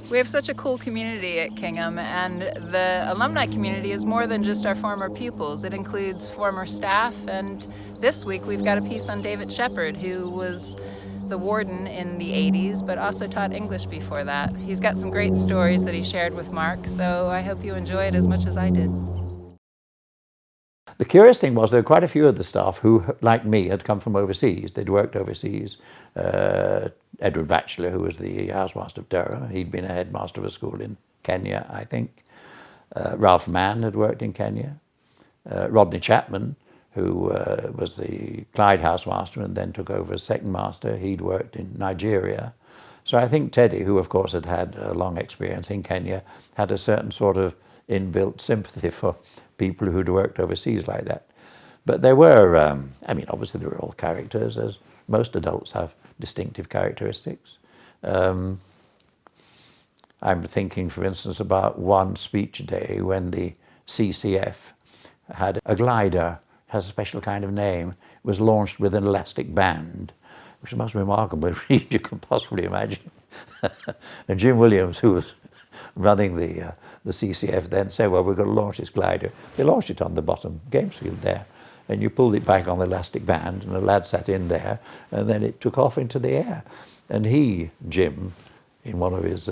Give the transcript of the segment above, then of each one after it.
We have such a cool community at Kingham, and the alumni community is more than just our former pupils. It includes former staff, and this week we've got a piece on David Shepard, who was the warden in the 80s, but also taught English before that. He's got some great stories that he shared with Mark, so I hope you enjoy it as much as I did. The curious thing was there were quite a few of the staff who, like me, had come from overseas. They'd worked overseas. Edward Batchelor, who was the housemaster of Durham, he'd been a headmaster of a school in Kenya, I think. Ralph Mann had worked in Kenya. Rodney Chapman, who was the Clyde housemaster and then took over as second master, he'd worked in Nigeria. So I think Teddy, who of course had had a long experience in Kenya, had a certain sort of inbuilt sympathy for people who'd worked overseas like that. But there were, I mean, obviously they were all characters, as most adults have distinctive characteristics. I'm thinking, for instance, about one speech day when the CCF had a glider, has a special kind of name, was launched with an elastic band, which is the most remarkable feat you can possibly imagine. And Jim Williams, who was running the CCF, then said, well, we're going to launch this glider. They launched it on the bottom games field there, and you pulled it back on the elastic band, and a lad sat in there, and then it took off into the air. And he, Jim, in one of his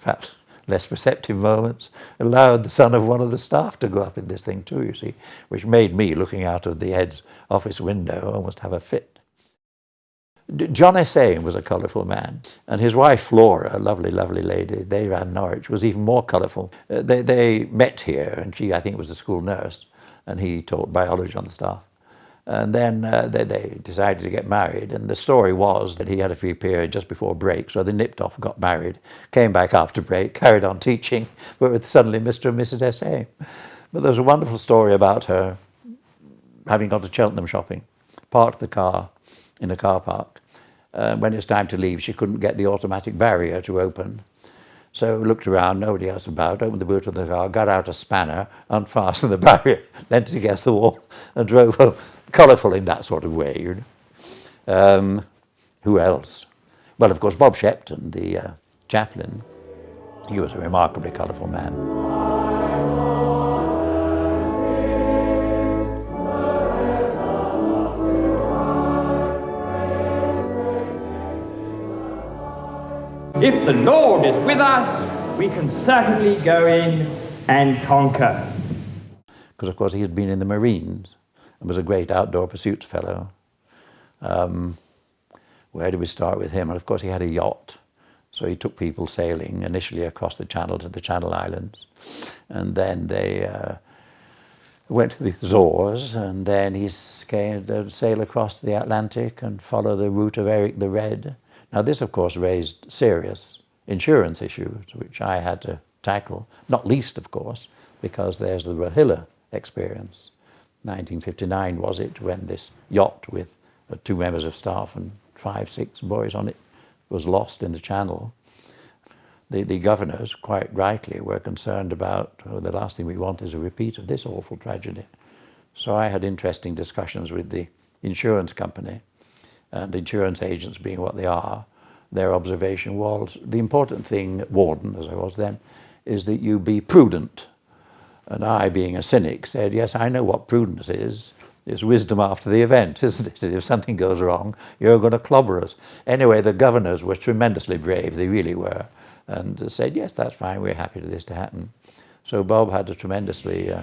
perhaps less receptive moments, allowed the son of one of the staff to go up in this thing too, you see, which made me, looking out of the head's office window, almost have a fit. John Essayne was a colourful man, and his wife Flora, a lovely, lovely lady, they ran Norwich, was even more colourful. They met here, and she, I think, was the school nurse, and he taught biology on the staff. And then they decided to get married, and the story was that he had a free period just before break, so they nipped off, got married, came back after break, carried on teaching, but with suddenly Mr. and Mrs. Essayne. But there's a wonderful story about her having gone to Cheltenham shopping, parked the car in a car park. When it's time to leave, she couldn't get the automatic barrier to open. So looked around, nobody else about, opened the boot of the car, got out a spanner, unfastened the barrier, leant it against the wall, and drove home. Colourful in that sort of way, you know. Who else? Well, of course, Bob Shepton, the chaplain, he was a remarkably colourful man. If the Lord is with us, we can certainly go in and conquer. Because, of course, he had been in the Marines and was a great outdoor pursuits fellow. Where do we start with him? And, of course, he had a yacht. So he took people sailing initially across the Channel to the Channel Islands. And then they went to the Azores, and then he came to sail across the Atlantic and follow the route of Eric the Red. Now this, of course, raised serious insurance issues, which I had to tackle, not least, of course, because there's the Rohilla experience. 1959 was it, when this yacht with 2 members of staff and 5, 6 boys on it was lost in the Channel. The governors, quite rightly, were concerned about, oh, the last thing we want is a repeat of this awful tragedy. So I had interesting discussions with the insurance company, and insurance agents being what they are. Their observation was the important thing, Warden as I was then, is that you be prudent. And I, being a cynic, said, yes, I know what prudence is. It's wisdom after the event, isn't it? If something goes wrong, you're going to clobber us. Anyway, the governors were tremendously brave, they really were, and said, yes, that's fine, we're happy for this to happen. So Bob had a tremendously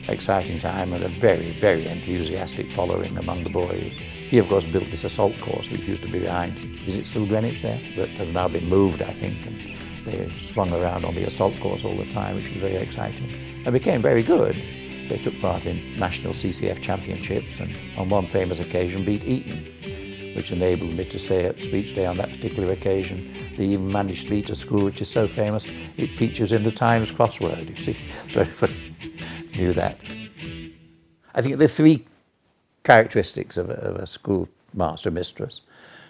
exciting time and a very, very enthusiastic following among the boys. He, of course, built this assault course, which used to be behind, is it still Greenwich there? But has now been moved, I think, and they swung around on the assault course all the time, which was very exciting, and became very good. They took part in national CCF championships, and on one famous occasion beat Eton, which enabled me to say at speech day on that particular occasion, they even managed to beat a school which is so famous, it features in the Times crossword, you see. So everybody knew that. I think there are 3 characteristics of a schoolmaster mistress.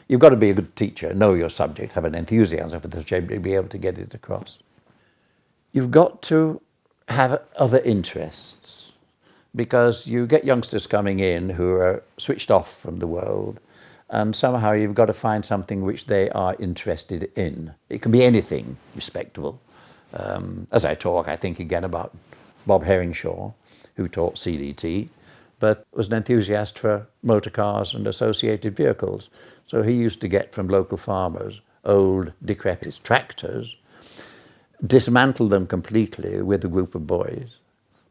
You've got to be a good teacher, know your subject, have an enthusiasm for the subject, be able to get it across. You've got to have other interests, because you get youngsters coming in who are switched off from the world, And somehow you've got to find something which they are interested in. It can be anything respectable. As I talk, I think again about Bob Herringshaw, who taught CDT, but was an enthusiast for motor cars and associated vehicles. So he used to get from local farmers old, decrepit tractors, dismantle them completely with a group of boys.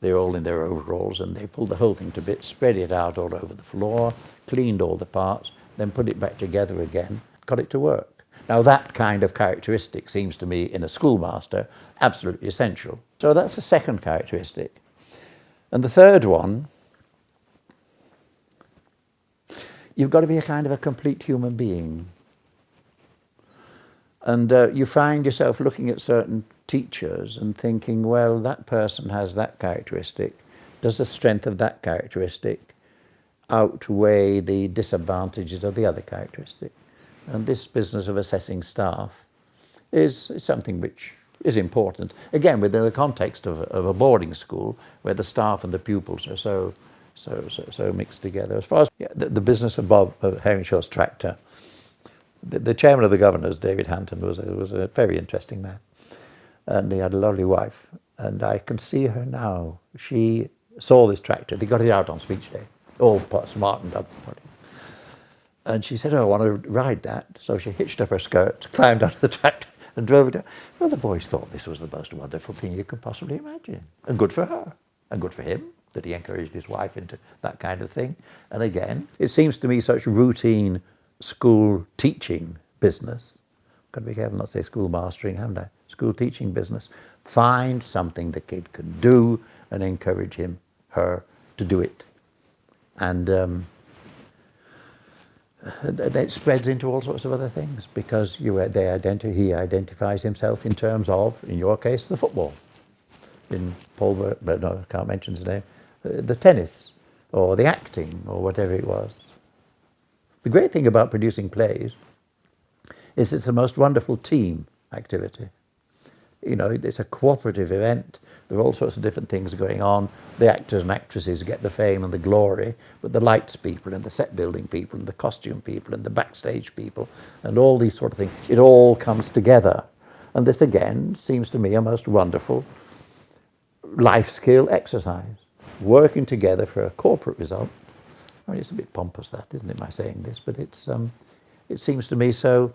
They're all in their overalls, and they pulled the whole thing to bits, spread it out all over the floor, cleaned all the parts, then put it back together again, got it to work. Now that kind of characteristic seems to me in a schoolmaster absolutely essential. So that's the second characteristic. And the third one, you've got to be a kind of a complete human being. And you find yourself looking at certain teachers and thinking, well, that person has that characteristic. Does the strength of that characteristic outweigh the disadvantages of the other characteristic? And this business of assessing staff is something which is important, again, within the context of a boarding school where the staff and the pupils are so mixed together. As far as the business of Bob Herringshaw's tractor, the chairman of the governors, David Hampton, was a very interesting man, and he had a lovely wife, and I can see her now. She saw this tractor. They got it out on speech day, all smartened up. And she said, oh, I want to ride that. So she hitched up her skirt, climbed out of the tractor and drove it down. Well, the boys thought this was the most wonderful thing you could possibly imagine. And good for her, and good for him, that he encouraged his wife into that kind of thing. And again, it seems to me such routine school teaching business. Got to be careful not to say school mastering, haven't I? School teaching business. Find something the kid can do and encourage him, her, to do it. And it spreads into all sorts of other things, because he identifies himself in terms of, in your case, the football. In Paul, but no, I can't mention his name, the tennis, or the acting, or whatever it was. The great thing about producing plays is it's the most wonderful team activity. You know, it's a cooperative event. There are all sorts of different things going on. The actors and actresses get the fame and the glory, but the lights people and the set building people and the costume people and the backstage people and all these sort of things, it all comes together. And this again seems to me a most wonderful life skill exercise. Working together for a corporate result. I mean, it's a bit pompous that, isn't it, my saying this, but it's it seems to me so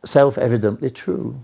self-evidently true.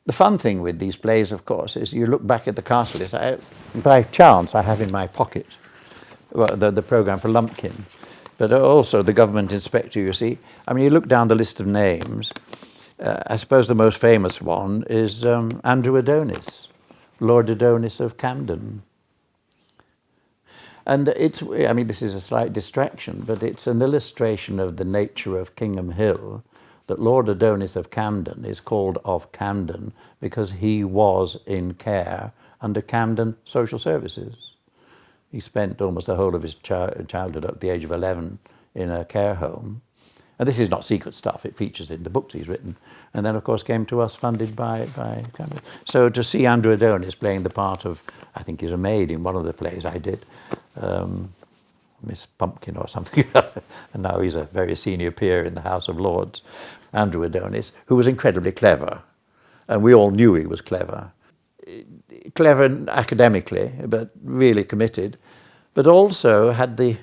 The fun thing with these plays, of course, is you look back at the castle list. By chance, I have in my pocket the programme for Lumpkin, but also the government inspector, you see. I mean, you look down the list of names, I suppose the most famous one is Andrew Adonis, Lord Adonis of Camden. And I mean, this is a slight distraction, but it's an illustration of the nature of Kingham Hill, that Lord Adonis of Camden is called of Camden because he was in care under Camden Social Services. He spent almost the whole of his childhood up to the age of 11 in a care home, And this is not secret stuff, it features in the books he's written. And then, of course, came to us funded by Campbell. So to see Andrew Adonis playing the part of, I think he's a maid in one of the plays I did, Miss Pumpkin or something, and now he's a very senior peer in the House of Lords, Andrew Adonis, who was incredibly clever. And we all knew he was clever. Clever academically, but really committed, but also had the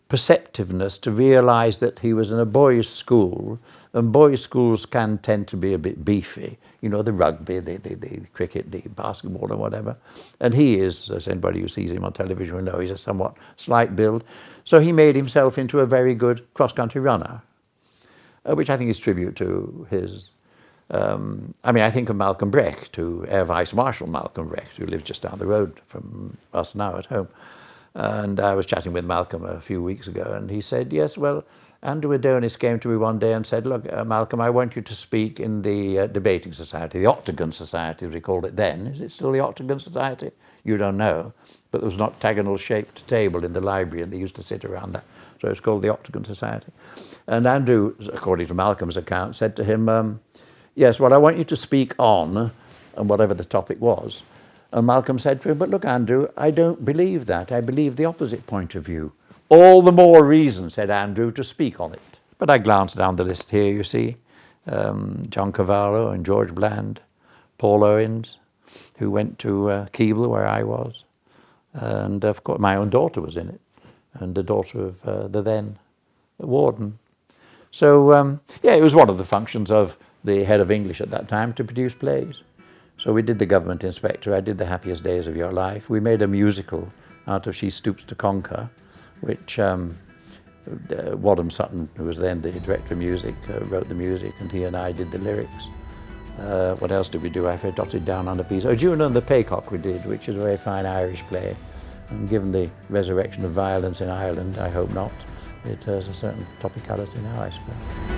perceptiveness to realise that he was in a boys' school, and boys' schools can tend to be a bit beefy, you know, the rugby, the cricket, the basketball and whatever. And he is, as anybody who sees him on television will know, he's a somewhat slight build. So he made himself into a very good cross-country runner, which I think is tribute to his... I think of Malcolm Brecht, Air Vice Marshal Malcolm Brecht, who lives just down the road from us now at home. And I was chatting with Malcolm a few weeks ago, and he said, yes, well, Andrew Adonis came to me one day and said, look, Malcolm, I want you to speak in the debating society, the Octagon Society, as we called it then. Is it still the Octagon Society? You don't know. But there was an octagonal-shaped table in the library, and they used to sit around that. So it's called the Octagon Society. And Andrew, according to Malcolm's account, said to him, yes, well, I want you to speak on, and whatever the topic was. And Malcolm said to him, but look, Andrew, I don't believe that. I believe the opposite point of view. All the more reason, said Andrew, to speak on it. But I glanced down the list here, you see. John Cavallo and George Bland, Paul Owens, who went to Keble, where I was. And, of course, my own daughter was in it, and the daughter of the then Warden. So, it was one of the functions of the head of English at that time to produce plays. So we did The Government Inspector, I did The Happiest Days of Your Life. We made a musical out of She Stoops to Conquer, which Wadham Sutton, who was then the director of music, wrote the music, and he and I did the lyrics. What else did we do? I've jotted down on a piece. Oh, Juno and the Paycock we did, which is a very fine Irish play. And given the resurrection of violence in Ireland, I hope not, it has a certain topicality now, I suppose.